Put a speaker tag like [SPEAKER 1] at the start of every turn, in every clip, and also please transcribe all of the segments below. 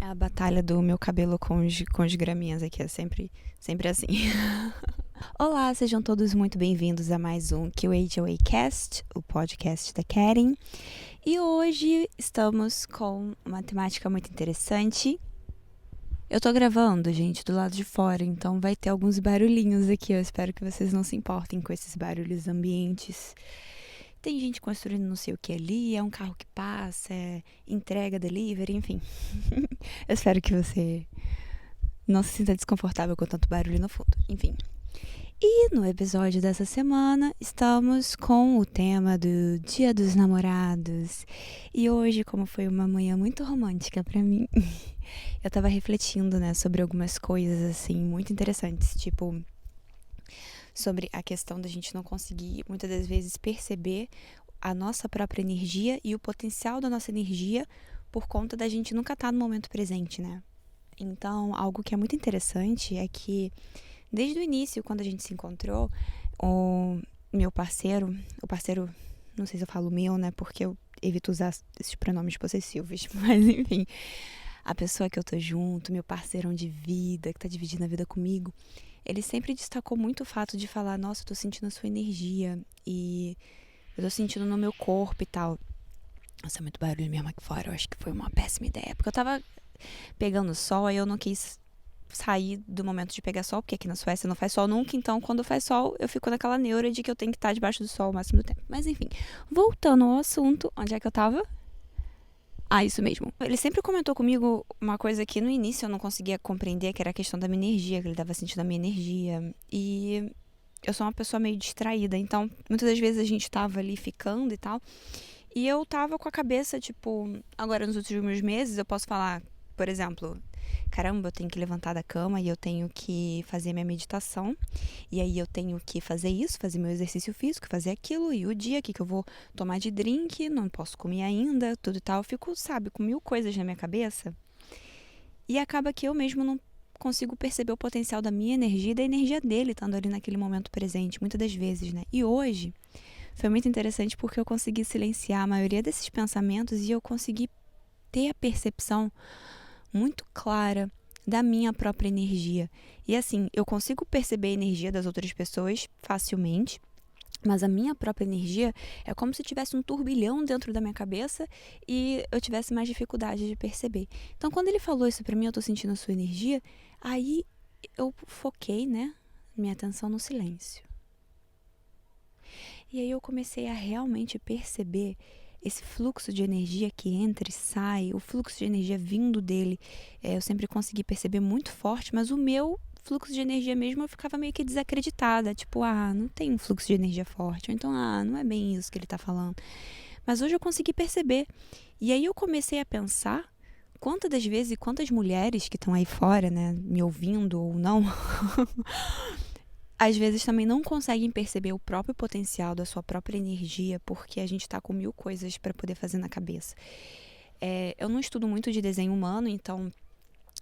[SPEAKER 1] É a batalha do meu cabelo com os graminhas aqui, é sempre assim. Olá, sejam todos muito bem-vindos a mais um QHOA Cast, o podcast da Karen. E hoje estamos com uma temática muito interessante. Eu tô gravando, gente, do lado de fora, então vai ter alguns barulhinhos aqui. Eu espero que vocês não se importem com esses barulhos ambientes. Tem gente construindo não sei o que ali, é um carro que passa, é entrega, delivery, enfim. Eu espero que você não se sinta desconfortável com tanto barulho no fundo. Enfim. E no episódio dessa semana, estamos com o tema do Dia dos Namorados. E hoje, como foi uma manhã muito romântica pra mim, eu tava refletindo, né, sobre algumas coisas, assim, muito interessantes. Tipo, sobre a questão da gente não conseguir, muitas das vezes, perceber a nossa própria energia e o potencial da nossa energia por conta da gente nunca estar no momento presente, né? Então, algo que é muito interessante é que, desde o início, quando a gente se encontrou, o meu parceiro, não sei se eu falo meu, né? Porque eu evito usar esses pronomes possessivos, mas enfim, a pessoa que eu tô junto, meu parceirão de vida, que tá dividindo a vida comigo, ele sempre destacou muito o fato de falar, nossa, eu tô sentindo a sua energia e eu tô sentindo no meu corpo e tal. Nossa, é muito barulho mesmo aqui fora, eu acho que foi uma péssima ideia, porque eu tava pegando sol, aí eu não quis sair do momento de pegar sol, porque aqui na Suécia não faz sol nunca, então quando faz sol eu fico naquela neura de que eu tenho que estar debaixo do sol o máximo do tempo. Mas enfim, voltando ao assunto, onde é que eu tava? Ah, isso mesmo. Ele sempre comentou comigo uma coisa que no início eu não conseguia compreender, que era a questão da minha energia, que ele tava sentindo a minha energia. E eu sou uma pessoa meio distraída, então muitas das vezes a gente tava ali ficando e tal, e eu tava com a cabeça, tipo, agora nos últimos meses eu posso falar, por exemplo, caramba, eu tenho que levantar da cama e eu tenho que fazer minha meditação, e aí eu tenho que fazer isso, fazer meu exercício físico, fazer aquilo, e o dia que eu vou tomar de drink, não posso comer ainda, tudo e tal. Eu fico, sabe, com mil coisas na minha cabeça, e acaba que eu mesmo não consigo perceber o potencial da minha energia e da energia dele estando ali naquele momento presente, muitas das vezes, né? E hoje foi muito interessante porque eu consegui silenciar a maioria desses pensamentos e eu consegui ter a percepção muito clara da minha própria energia. E assim, eu consigo perceber a energia das outras pessoas facilmente, mas a minha própria energia é como se tivesse um turbilhão dentro da minha cabeça e eu tivesse mais dificuldade de perceber. Então, quando ele falou isso pra mim, eu tô sentindo a sua energia, aí eu foquei, né, minha atenção no silêncio. E aí eu comecei a realmente perceber esse fluxo de energia que entra e sai, o fluxo de energia vindo dele. Eu sempre consegui perceber muito forte, mas o meu fluxo de energia mesmo eu ficava meio que desacreditada. Tipo, não tem um fluxo de energia forte. Ou então, não é bem isso que ele tá falando. Mas hoje eu consegui perceber. E aí eu comecei a pensar quantas das vezes e quantas mulheres que estão aí fora, né, me ouvindo ou não, às vezes também não conseguem perceber o próprio potencial da sua própria energia porque a gente tá com mil coisas para poder fazer na cabeça. Eu não estudo muito de desenho humano, então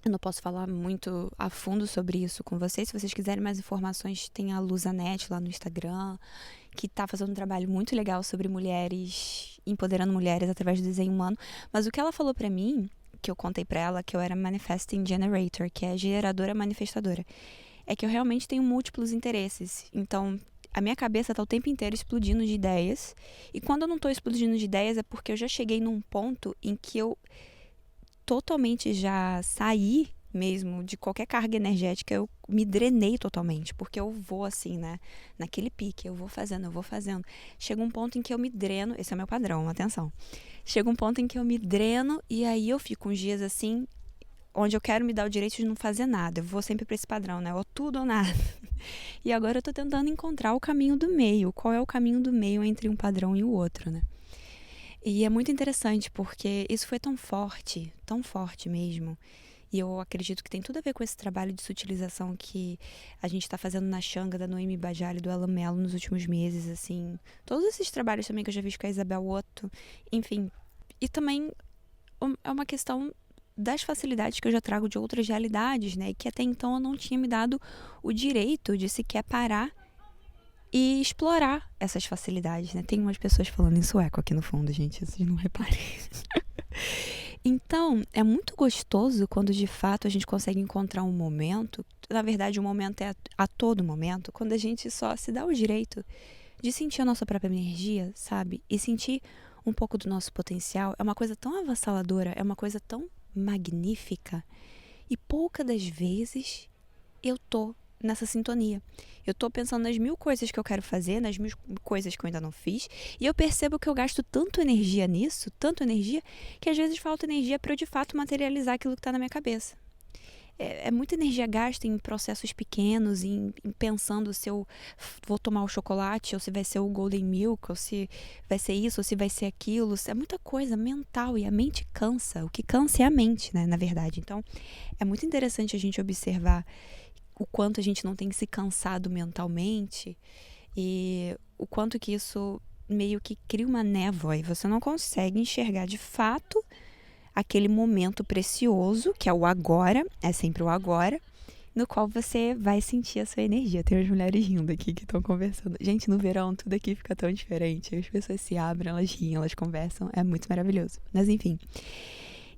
[SPEAKER 1] eu não posso falar muito a fundo sobre isso com vocês. Se vocês quiserem mais informações, tem a Luzanet lá no Instagram, que tá fazendo um trabalho muito legal sobre mulheres, empoderando mulheres através do desenho humano. Mas o que ela falou pra mim, que eu contei pra ela, que eu era Manifesting Generator, que é geradora manifestadora, é que eu realmente tenho múltiplos interesses. Então, a minha cabeça tá o tempo inteiro explodindo de ideias. E quando eu não tô explodindo de ideias é porque eu já cheguei num ponto em que eu totalmente já saí mesmo de qualquer carga energética, eu me drenei totalmente, porque eu vou assim, né, naquele pique, eu vou fazendo. Chega um ponto em que eu me dreno, esse é o meu padrão, atenção. Chega um ponto em que eu me dreno e aí eu fico uns dias assim, onde eu quero me dar o direito de não fazer nada. Eu vou sempre pra esse padrão, né? Ou tudo ou nada. E agora eu tô tentando encontrar o caminho do meio. Qual é o caminho do meio entre um padrão e o outro, né? E é muito interessante porque isso foi tão forte mesmo. E eu acredito que tem tudo a ver com esse trabalho de sutilização que a gente tá fazendo na Xanga, da Noemi Bajali e do Alan Mello nos últimos meses, assim. Todos esses trabalhos também que eu já vi com a Isabel Otto. Enfim. E também é uma questão das facilidades que eu já trago de outras realidades, né? E que até então eu não tinha me dado o direito de sequer parar e explorar essas facilidades, né? Tem umas pessoas falando em sueco aqui no fundo, gente, vocês não reparem. Então, é muito gostoso quando de fato a gente consegue encontrar um momento, na verdade o momento é a todo momento, quando a gente só se dá o direito de sentir a nossa própria energia, sabe? E sentir um pouco do nosso potencial. É uma coisa tão avassaladora, é uma coisa tão magnífica. E poucas das vezes eu tô nessa sintonia. Eu tô pensando nas 1000 coisas que eu quero fazer, nas 1000 coisas que eu ainda não fiz, e eu percebo que eu gasto tanto energia nisso, tanto energia, que às vezes falta energia para eu de fato materializar aquilo que está na minha cabeça. É muita energia gasta em processos pequenos, em pensando se eu vou tomar o chocolate, ou se vai ser o Golden Milk, ou se vai ser isso, ou se vai ser aquilo. É muita coisa mental e a mente cansa. O que cansa é a mente, né, na verdade. Então, é muito interessante a gente observar o quanto a gente não tem se cansado mentalmente e o quanto que isso meio que cria uma névoa e você não consegue enxergar de fato aquele momento precioso, que é o agora, é sempre o agora, no qual você vai sentir a sua energia. Tem as mulheres rindo aqui que estão conversando. Gente, no verão tudo aqui fica tão diferente. As pessoas se abrem, elas riem, elas conversam. É muito maravilhoso. Mas enfim.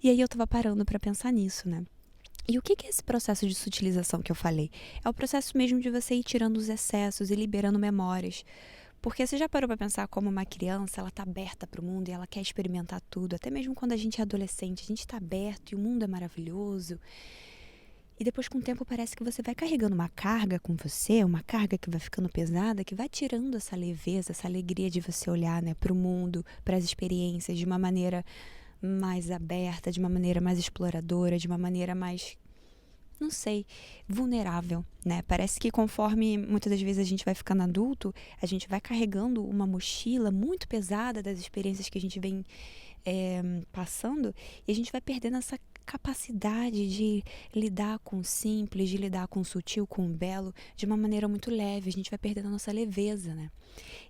[SPEAKER 1] E aí eu tava parando pra pensar nisso, né? E o que é esse processo de sutilização que eu falei? É o processo mesmo de você ir tirando os excessos e liberando memórias. Porque você já parou para pensar como uma criança, ela tá aberta para o mundo e ela quer experimentar tudo. Até mesmo quando a gente é adolescente, a gente tá aberto e o mundo é maravilhoso. E depois, com o tempo, parece que você vai carregando uma carga com você, uma carga que vai ficando pesada, que vai tirando essa leveza, essa alegria de você olhar, né, para o mundo, para as experiências de uma maneira mais aberta, de uma maneira mais exploradora, de uma maneira mais, não sei, vulnerável, né? Parece que conforme muitas das vezes a gente vai ficando adulto, a gente vai carregando uma mochila muito pesada das experiências que a gente vem passando e a gente vai perdendo essa capacidade de lidar com o simples, de lidar com o sutil, com o belo, de uma maneira muito leve. A gente vai perdendo a nossa leveza, né?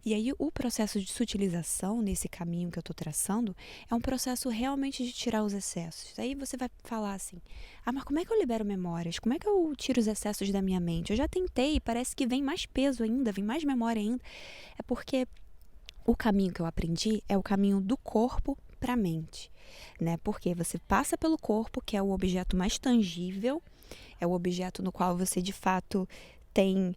[SPEAKER 1] E aí o processo de sutilização, nesse caminho que eu estou traçando, é um processo realmente de tirar os excessos. Aí você vai falar assim, mas como é que eu libero memórias? Como é que eu tiro os excessos da minha mente? Eu já tentei, parece que vem mais peso ainda, vem mais memória ainda. É porque o caminho que eu aprendi é o caminho do corpo para a mente, né? Porque você passa pelo corpo, que é o objeto mais tangível, é o objeto no qual você de fato tem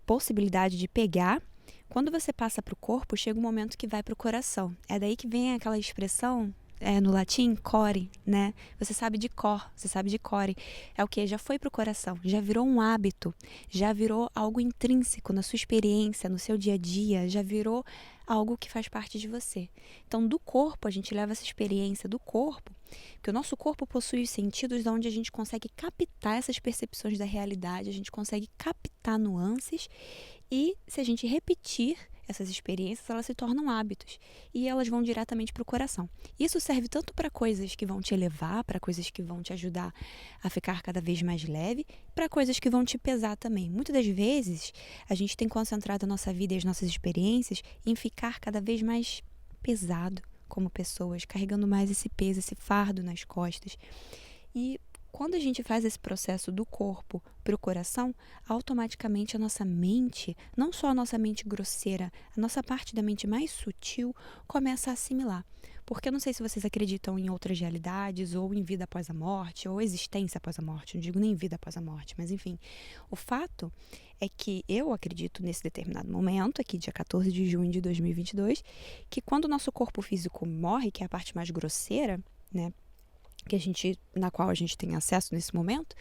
[SPEAKER 1] possibilidade de pegar. Quando você passa para o corpo, chega um momento que vai para o coração. É daí que vem aquela expressão no latim, core, né? Você sabe de cor, você sabe de core. É o que? Já foi para o coração, já virou um hábito, já virou algo intrínseco na sua experiência, no seu dia a dia, já virou algo que faz parte de você. Então, do corpo, a gente leva essa experiência do corpo, porque o nosso corpo possui os sentidos onde a gente consegue captar essas percepções da realidade, a gente consegue captar nuances e, se a gente repetir essas experiências, elas se tornam hábitos e elas vão diretamente para o coração. Isso serve tanto para coisas que vão te elevar, para coisas que vão te ajudar a ficar cada vez mais leve, para coisas que vão te pesar também. Muitas das vezes, a gente tem concentrado a nossa vida e as nossas experiências em ficar cada vez mais pesado como pessoas, carregando mais esse peso, esse fardo nas costas. E quando a gente faz esse processo do corpo para o coração, automaticamente a nossa mente, não só a nossa mente grosseira, a nossa parte da mente mais sutil começa a assimilar. Porque eu não sei se vocês acreditam em outras realidades, ou em vida após a morte, ou existência após a morte. Não digo nem vida após a morte, mas enfim. O fato é que eu acredito nesse determinado momento, aqui dia 14 de junho de 2022, que quando o nosso corpo físico morre, que é a parte mais grosseira, né, na qual a gente tem acesso nesse momento,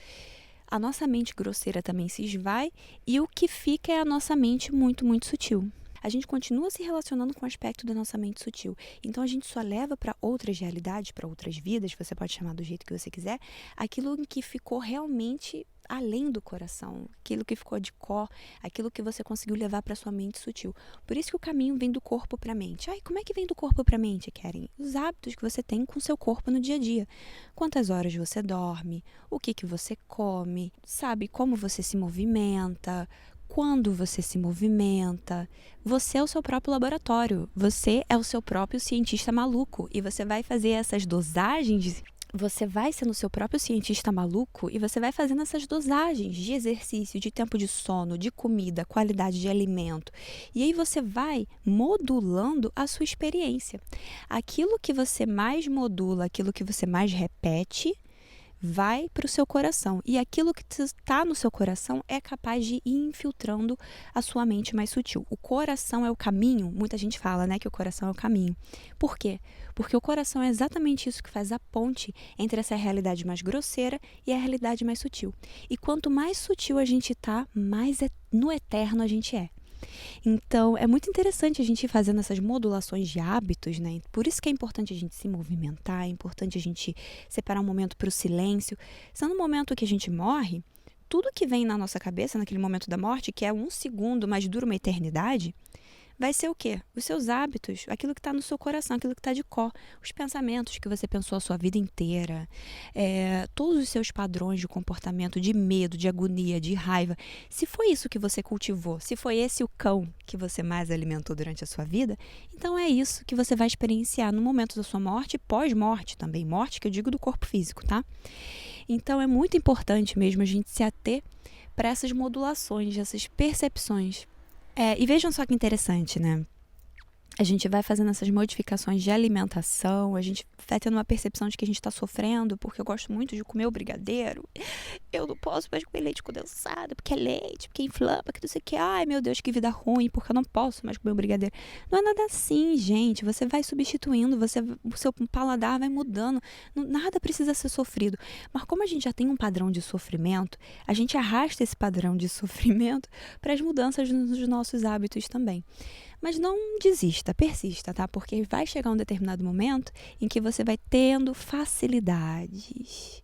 [SPEAKER 1] a nossa mente grosseira também se esvai e o que fica é a nossa mente muito, muito sutil. A gente continua se relacionando com o aspecto da nossa mente sutil. Então, a gente só leva para outras realidades, para outras vidas, você pode chamar do jeito que você quiser, aquilo em que ficou realmente além do coração, aquilo que ficou de cor, aquilo que você conseguiu levar para sua mente sutil. Por isso que o caminho vem do corpo para a mente. Como é que vem do corpo para a mente, Karen? Os hábitos que você tem com o seu corpo no dia a dia. Quantas horas você dorme, o que você come, sabe, como você se movimenta, quando você se movimenta. Você é o seu próprio laboratório, você é o seu próprio cientista maluco e você vai fazer essas dosagens, você vai sendo o seu próprio cientista maluco e você vai fazendo essas dosagens de exercício, de tempo de sono, de comida, qualidade de alimento. E aí você vai modulando a sua experiência. Aquilo que você mais modula, aquilo que você mais repete, vai para o seu coração. E aquilo que está no seu coração é capaz de ir infiltrando a sua mente mais sutil. O coração é o caminho. Muita gente fala, né, que o coração é o caminho. Por quê? Porque o coração é exatamente isso que faz a ponte entre essa realidade mais grosseira e a realidade mais sutil. E quanto mais sutil a gente está, mais no eterno a gente é. Então, é muito interessante a gente ir fazendo essas modulações de hábitos, né? Por isso que é importante a gente se movimentar, é importante a gente separar um momento para o silêncio. Sendo um momento que a gente morre, tudo que vem na nossa cabeça naquele momento da morte, que é 1 segundo, mas dura uma eternidade, vai ser o quê? Os seus hábitos, aquilo que está no seu coração, aquilo que está de cor, os pensamentos que você pensou a sua vida inteira, todos os seus padrões de comportamento, de medo, de agonia, de raiva. Se foi isso que você cultivou, se foi esse o cão que você mais alimentou durante a sua vida, então é isso que você vai experienciar no momento da sua morte e pós-morte também. Morte que eu digo do corpo físico, tá? Então é muito importante mesmo a gente se ater para essas modulações, essas percepções. E vejam só que interessante, né? A gente vai fazendo essas modificações de alimentação, a gente vai tendo uma percepção de que a gente está sofrendo, porque eu gosto muito de comer o brigadeiro. Eu não posso mais comer leite condensado, porque é leite, porque inflama, que não sei o que. Ai, meu Deus, que vida ruim, porque eu não posso mais comer o brigadeiro. Não é nada assim, gente. Você vai substituindo, o seu paladar vai mudando. Nada precisa ser sofrido. Mas como a gente já tem um padrão de sofrimento, a gente arrasta esse padrão de sofrimento para as mudanças nos nossos hábitos também. Mas não desista, persista, tá? Porque vai chegar um determinado momento em que você vai tendo facilidades.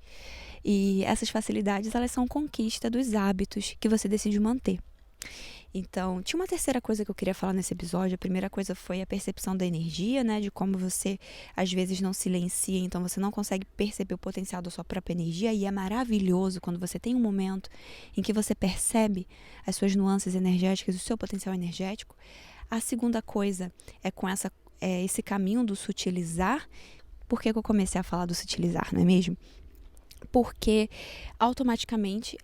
[SPEAKER 1] E essas facilidades, elas são conquista dos hábitos que você decide manter. Então, tinha uma terceira coisa que eu queria falar nesse episódio. A primeira coisa foi a percepção da energia, né? De como você, às vezes, não silencia, então você não consegue perceber o potencial da sua própria energia. E é maravilhoso quando você tem um momento em que você percebe as suas nuances energéticas, o seu potencial energético. A segunda coisa é com esse caminho do sutilizar. Por que eu comecei a falar do sutilizar, não é mesmo? Porque automaticamente,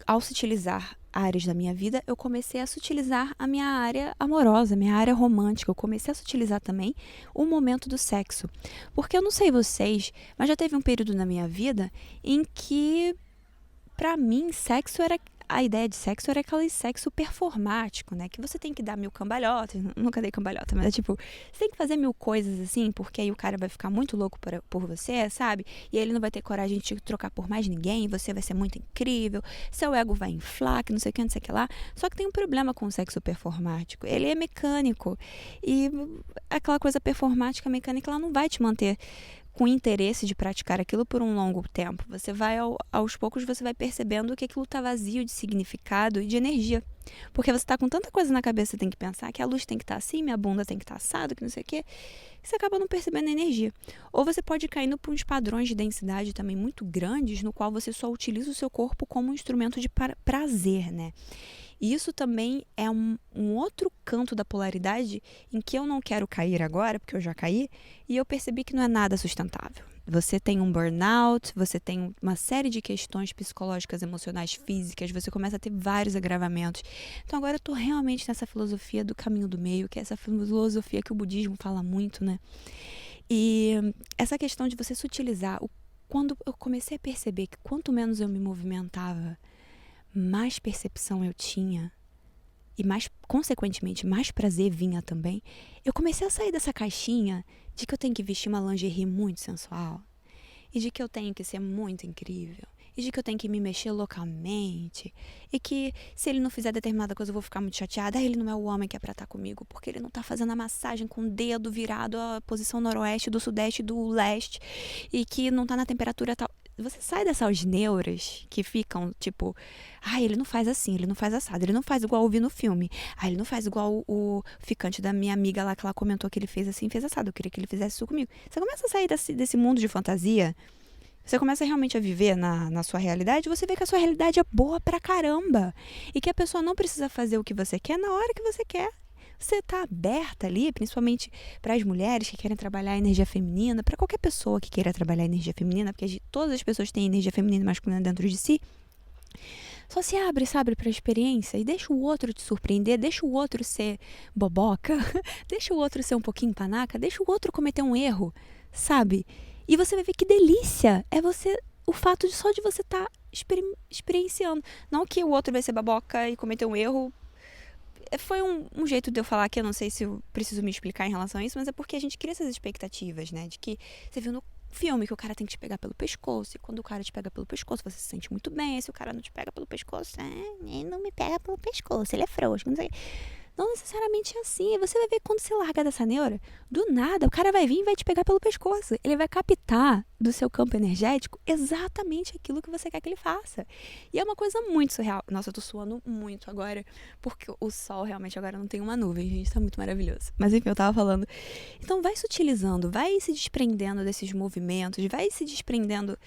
[SPEAKER 1] ao sutilizar áreas da minha vida, eu comecei a sutilizar a minha área amorosa, minha área romântica. Eu comecei a sutilizar também o momento do sexo. Porque eu não sei vocês, mas já teve um período na minha vida em que, pra mim, a ideia de sexo era aquele sexo performático, né? Que você tem que dar 1000 cambalhotas. Nunca dei cambalhota, mas é tipo, você tem que fazer 1000 coisas assim, porque aí o cara vai ficar muito louco por você, sabe? E ele não vai ter coragem de te trocar por mais ninguém, você vai ser muito incrível, seu ego vai inflar, que não sei o que, não sei o que lá. Só que tem um problema com o sexo performático. Ele é mecânico. E aquela coisa performática, mecânica, ela não vai te manter com interesse de praticar aquilo por um longo tempo. Você vai, aos poucos, você vai percebendo que aquilo está vazio de significado e de energia. Porque você está com tanta coisa na cabeça, você tem que pensar que a luz tem que estar assim, minha bunda tem que estar assada, que não sei o quê, que você acaba não percebendo a energia. Ou você pode cair por uns padrões de densidade também muito grandes, no qual você só utiliza o seu corpo como um instrumento de prazer, né? E isso também é um outro canto da polaridade em que eu não quero cair agora, porque eu já caí, e eu percebi que não é nada sustentável. Você tem um burnout, você tem uma série de questões psicológicas, emocionais, físicas, você começa a ter vários agravamentos. Então agora eu estou realmente nessa filosofia do caminho do meio, que é essa filosofia que o budismo fala muito, né? E essa questão de você sutilizar, quando eu comecei a perceber que quanto menos eu me movimentava, mais percepção eu tinha e mais, consequentemente, mais prazer vinha também, eu comecei a sair dessa caixinha de que eu tenho que vestir uma lingerie muito sensual e de que eu tenho que ser muito incrível e de que eu tenho que me mexer loucamente e que se ele não fizer determinada coisa eu vou ficar muito chateada. Ele não é o homem que é pra estar comigo porque ele não tá fazendo a massagem com o dedo virado à posição noroeste, do sudeste, do leste e que não tá na temperatura tal. Você sai dessas neuras que ficam tipo, ele não faz assim, ele não faz assado, ele não faz igual eu vi no filme, ele não faz igual o ficante da minha amiga lá que ela comentou que ele fez assim, fez assado, eu queria que ele fizesse isso comigo. Você começa a sair desse mundo de fantasia, você começa realmente a viver na sua realidade, você vê que a sua realidade é boa pra caramba e que a pessoa não precisa fazer o que você quer na hora que você quer. você tá aberta ali, principalmente para as mulheres que querem trabalhar a energia feminina, para qualquer pessoa que queira trabalhar a energia feminina, porque todas as pessoas têm energia feminina e masculina dentro de si, só se abre, sabe, para a experiência e deixa o outro te surpreender, deixa o outro ser boboca, deixa o outro ser um pouquinho panaca, deixa o outro cometer um erro, sabe? E você vai ver que delícia é o fato de só de você estar experienciando. Não que o outro vai ser baboca e cometer um erro. Foi um jeito de eu falar que eu não sei se eu preciso me explicar em relação a isso, mas é porque a gente cria essas expectativas, né? De que você viu no filme que o cara tem que te pegar pelo pescoço, e quando o cara te pega pelo pescoço, você se sente muito bem, e se o cara não te pega pelo pescoço, ele não me pega pelo pescoço, ele é frouxo, não sei. Não necessariamente é assim. E você vai ver quando você larga dessa neura, do nada, o cara vai vir e vai te pegar pelo pescoço. Ele vai captar do seu campo energético exatamente aquilo que você quer que ele faça. E é uma coisa muito surreal. Nossa, eu tô suando muito agora, porque o sol realmente agora não tem uma nuvem, gente, tá muito maravilhoso. Mas enfim, eu tava falando. Então vai se utilizando, vai se desprendendo desses movimentos, vai se desprendendo.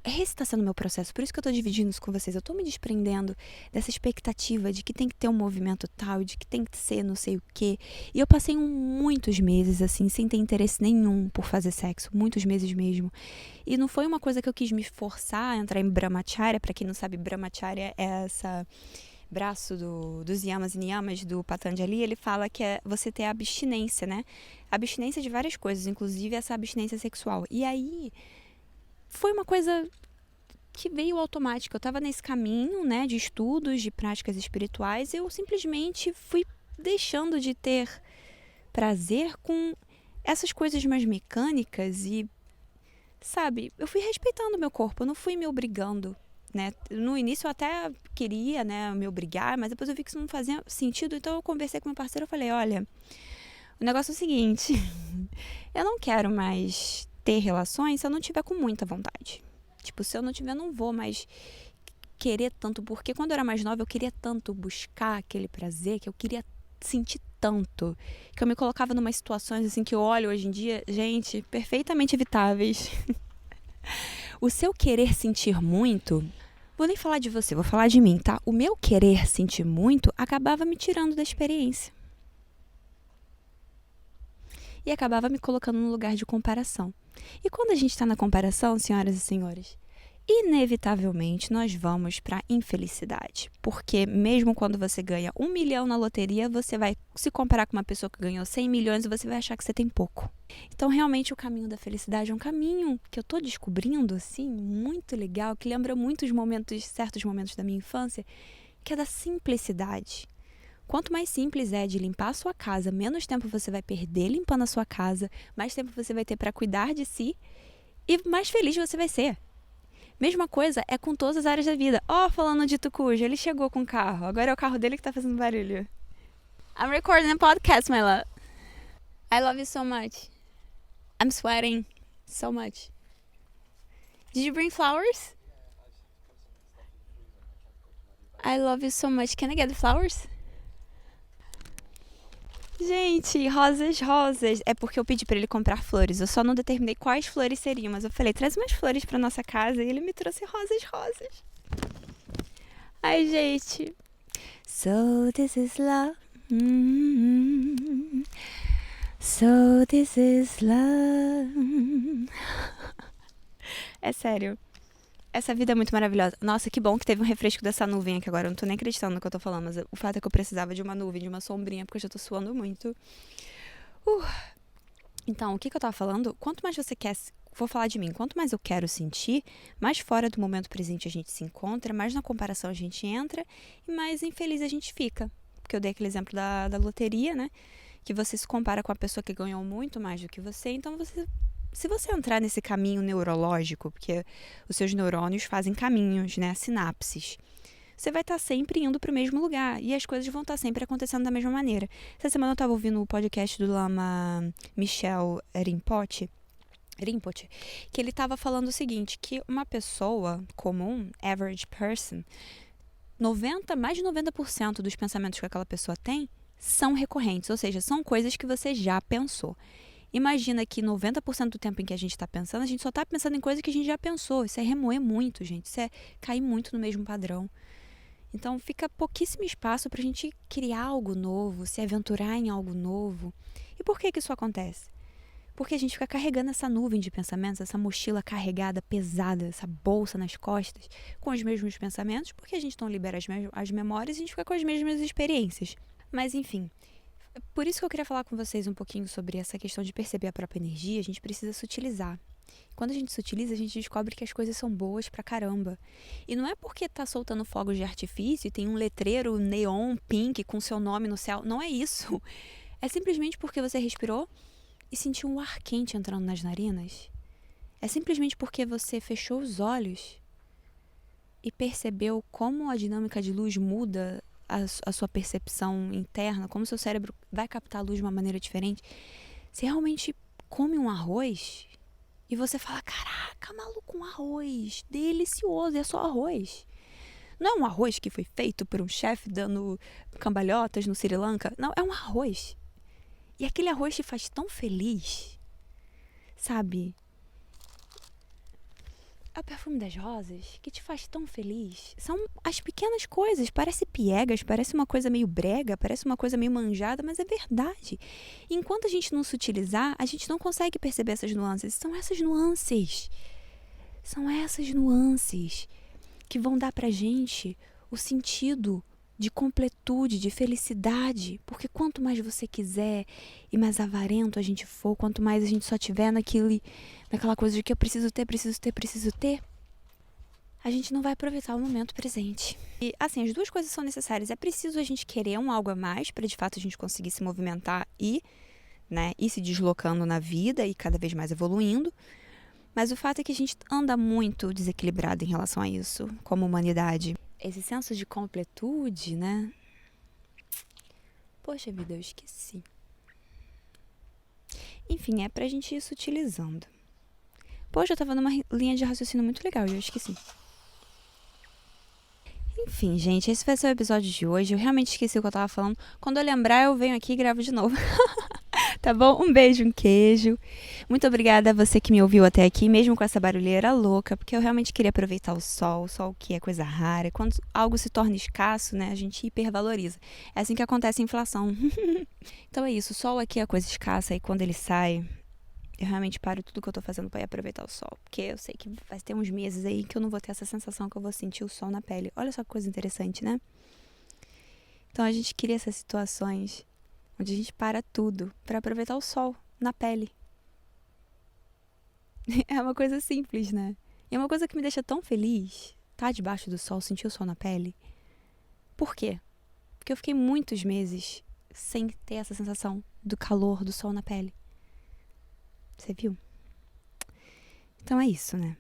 [SPEAKER 1] Esse está sendo o meu processo, por isso que eu estou dividindo isso com vocês. Eu estou me desprendendo dessa expectativa de que tem que ter um movimento tal, de que tem que ser não sei o quê. E eu passei muitos meses, assim, sem ter interesse nenhum por fazer sexo. Muitos meses mesmo. E não foi uma coisa que eu quis me forçar a entrar em Brahmacharya. Para quem não sabe, Brahmacharya é essa braço dos yamas e niyamas do Patanjali. Ele fala que é você ter abstinência, né? Abstinência de várias coisas, inclusive essa abstinência sexual. E aí foi uma coisa que veio automática. Eu estava nesse caminho, né, de estudos, de práticas espirituais, e eu simplesmente fui deixando de ter prazer com essas coisas mais mecânicas e, sabe, eu fui respeitando o meu corpo, eu não fui me obrigando, né. No início eu até queria, né, me obrigar, mas depois eu vi que isso não fazia sentido, então eu conversei com meu parceiro e falei, olha, o negócio é o seguinte, eu não quero mais ter relações se eu não tiver com muita vontade. Tipo, se eu não tiver, não vou mais querer tanto. Porque quando eu era mais nova, eu queria tanto buscar aquele prazer, que eu queria sentir tanto, que eu me colocava numas situações assim que eu olho hoje em dia, gente, perfeitamente evitáveis. O seu querer sentir muito, vou nem falar de você, vou falar de mim, tá? O meu querer sentir muito acabava me tirando da experiência. E acabava me colocando num lugar de comparação. E quando a gente está na comparação, senhoras e senhores, inevitavelmente nós vamos para a infelicidade. Porque mesmo quando você ganha 1 milhão na loteria, você vai se comparar com uma pessoa que ganhou 100 milhões e você vai achar que você tem pouco. Então, realmente, o caminho da felicidade é um caminho que eu estou descobrindo, assim, muito legal, que lembra muitos momentos, certos momentos da minha infância, que é da simplicidade. Quanto mais simples é de limpar a sua casa, menos tempo você vai perder limpando a sua casa, mais tempo você vai ter para cuidar de si e mais feliz você vai ser. Mesma coisa é com todas as áreas da vida. Falando de Tucuja, ele chegou com o carro. Agora é o carro dele que tá fazendo barulho. I'm recording a podcast, my love. I love you so much. I'm sweating so much. Did you bring flowers? I love you so much. Can I get the flowers? Gente, rosas. É porque eu pedi pra ele comprar flores. Eu só não determinei quais flores seriam, mas eu falei, traz umas flores pra nossa casa. E ele me trouxe rosas. Ai, gente. So this is love. So this is love. É sério. Essa vida é muito maravilhosa. Nossa, que bom que teve um refresco dessa nuvem aqui agora. Eu não tô nem acreditando no que eu tô falando, mas o fato é que eu precisava de uma nuvem, de uma sombrinha, porque eu já tô suando muito. Então, o que eu tava falando? Quanto mais você quer... Vou falar de mim. Quanto mais eu quero sentir, mais fora do momento presente a gente se encontra, mais na comparação a gente entra e mais infeliz a gente fica. Porque eu dei aquele exemplo da loteria, né? Que você se compara com a pessoa que ganhou muito mais do que você, então se você entrar nesse caminho neurológico, porque os seus neurônios fazem caminhos, né, sinapses, você vai estar sempre indo para o mesmo lugar e as coisas vão estar sempre acontecendo da mesma maneira. Essa semana eu estava ouvindo o podcast do Lama Michel Rinpoche, que ele estava falando o seguinte, que uma pessoa comum, average person, mais de 90% dos pensamentos que aquela pessoa tem são recorrentes, ou seja, são coisas que você já pensou. Imagina que 90% do tempo em que a gente está pensando, a gente só está pensando em coisas que a gente já pensou. Isso é remoer muito, gente. Isso é cair muito no mesmo padrão. Então fica pouquíssimo espaço para a gente criar algo novo, se aventurar em algo novo. E por que isso acontece? Porque a gente fica carregando essa nuvem de pensamentos, essa mochila carregada, pesada, essa bolsa nas costas, com os mesmos pensamentos, porque a gente não libera as memórias e a gente fica com as mesmas experiências. Mas enfim, por isso que eu queria falar com vocês um pouquinho sobre essa questão de perceber a própria energia. A gente precisa sutilizar. Quando a gente sutiliza, a gente descobre que as coisas são boas pra caramba. E não é porque tá soltando fogos de artifício e tem um letreiro neon pink com seu nome no céu. Não é isso. É simplesmente porque você respirou e sentiu um ar quente entrando nas narinas. É simplesmente porque você fechou os olhos e percebeu como a dinâmica de luz muda a sua percepção interna, como seu cérebro vai captar a luz de uma maneira diferente. Você realmente come um arroz e você fala, caraca, maluco, um arroz delicioso, é só arroz. Não é um arroz que foi feito por um chefe dando cambalhotas no Sri Lanka. Não, é um arroz. E aquele arroz te faz tão feliz, sabe? É o perfume das rosas que te faz tão feliz. São as pequenas coisas. Parece piegas, parece uma coisa meio brega, parece uma coisa meio manjada, mas é verdade. E enquanto a gente não se utilizar, a gente não consegue perceber essas nuances. São essas nuances. São essas nuances que vão dar pra gente o sentido de completude, de felicidade. Porque quanto mais você quiser e mais avarento a gente for, quanto mais a gente só tiver naquela coisa de que eu preciso ter, a gente não vai aproveitar o momento presente. E assim, as duas coisas são necessárias. É preciso a gente querer algo a mais para de fato a gente conseguir se movimentar e se deslocando na vida e cada vez mais evoluindo. Mas o fato é que a gente anda muito desequilibrado em relação a isso, como humanidade. Esse senso de completude, né? Poxa vida, eu esqueci. Enfim, é pra gente ir sutilizando. Poxa, eu tava numa linha de raciocínio muito legal e eu esqueci. Enfim, gente, esse vai ser o episódio de hoje. Eu realmente esqueci o que eu tava falando. Quando eu lembrar, eu venho aqui e gravo de novo. Tá bom? Um beijo, um queijo. Muito obrigada a você que me ouviu até aqui, mesmo com essa barulheira louca, porque eu realmente queria aproveitar o sol que é coisa rara. Quando algo se torna escasso, né, a gente hipervaloriza. É assim que acontece a inflação. Então é isso, o sol aqui é coisa escassa e quando ele sai, eu realmente paro tudo que eu tô fazendo pra ir aproveitar o sol. Porque eu sei que vai ter uns meses aí que eu não vou ter essa sensação que eu vou sentir o sol na pele. Olha só que coisa interessante, né? Então a gente cria essas situações onde a gente para tudo para aproveitar o sol na pele. É uma coisa simples, né? E é uma coisa que me deixa tão feliz, tá debaixo do sol, sentir o sol na pele. Por quê? Porque eu fiquei muitos meses sem ter essa sensação do calor do sol na pele. Você viu? Então é isso, né?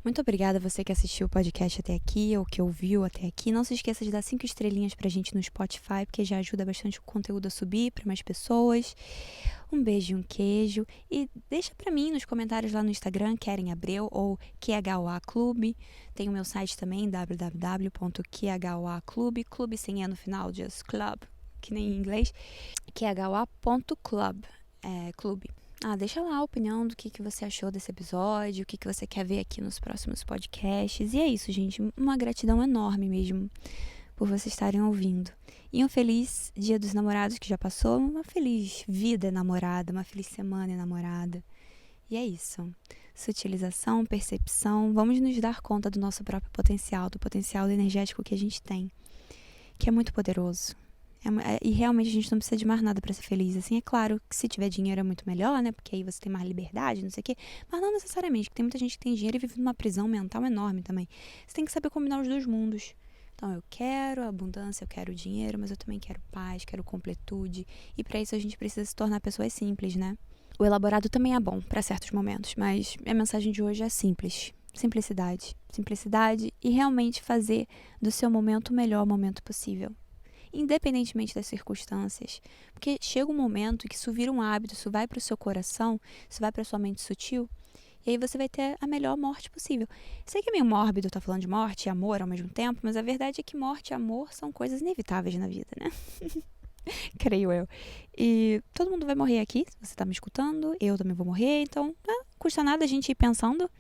[SPEAKER 1] Muito obrigada a você que assistiu o podcast até aqui, ou que ouviu até aqui. Não se esqueça de dar 5 estrelinhas pra gente no Spotify, porque já ajuda bastante o conteúdo a subir para mais pessoas. Um beijo e um queijo. E deixa pra mim nos comentários lá no Instagram, Keren Abreu ou QHOA Clube. Tem o meu site também, www.QHOA Clube. Clube sem E no final, just club, que nem em inglês. QHOA.club, clube. Deixa lá a opinião do que você achou desse episódio, o que você quer ver aqui nos próximos podcasts. E é isso, gente. Uma gratidão enorme mesmo por vocês estarem ouvindo. E um feliz Dia dos Namorados que já passou. Uma feliz vida namorada, uma feliz semana namorada. E é isso. Sutilização, percepção. Vamos nos dar conta do nosso próprio potencial, do potencial energético que a gente tem, que é muito poderoso. E realmente a gente não precisa de mais nada pra ser feliz. Assim, é claro que se tiver dinheiro é muito melhor, né? Porque aí você tem mais liberdade, não sei o quê. Mas não necessariamente, porque tem muita gente que tem dinheiro e vive numa prisão mental enorme também. Você tem que saber combinar os dois mundos. Então, eu quero abundância, eu quero dinheiro, mas eu também quero paz, quero completude. E pra isso a gente precisa se tornar pessoas simples, né? O elaborado também é bom pra certos momentos, mas a mensagem de hoje é simples. Simplicidade. Simplicidade e realmente fazer do seu momento o melhor momento possível. Independentemente das circunstâncias, porque chega um momento que isso vira um hábito, isso vai para o seu coração, isso vai para a sua mente sutil, e aí você vai ter a melhor morte possível. Sei que é meio mórbido estar falando de morte e amor ao mesmo tempo, mas a verdade é que morte e amor são coisas inevitáveis na vida, né? Creio eu. E todo mundo vai morrer aqui, se você está me escutando, eu também vou morrer, então não custa nada a gente ir pensando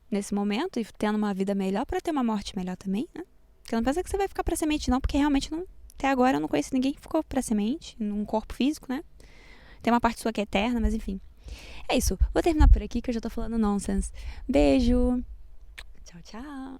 [SPEAKER 1] nesse momento e tendo uma vida melhor para ter uma morte melhor também, né? Porque não pensa que você vai ficar pra semente, não, porque realmente não. Até agora eu não conheço ninguém que ficou pra semente, num corpo físico, né? Tem uma parte sua que é eterna, mas enfim. É isso. Vou terminar por aqui que eu já tô falando nonsense. Beijo. Tchau, tchau.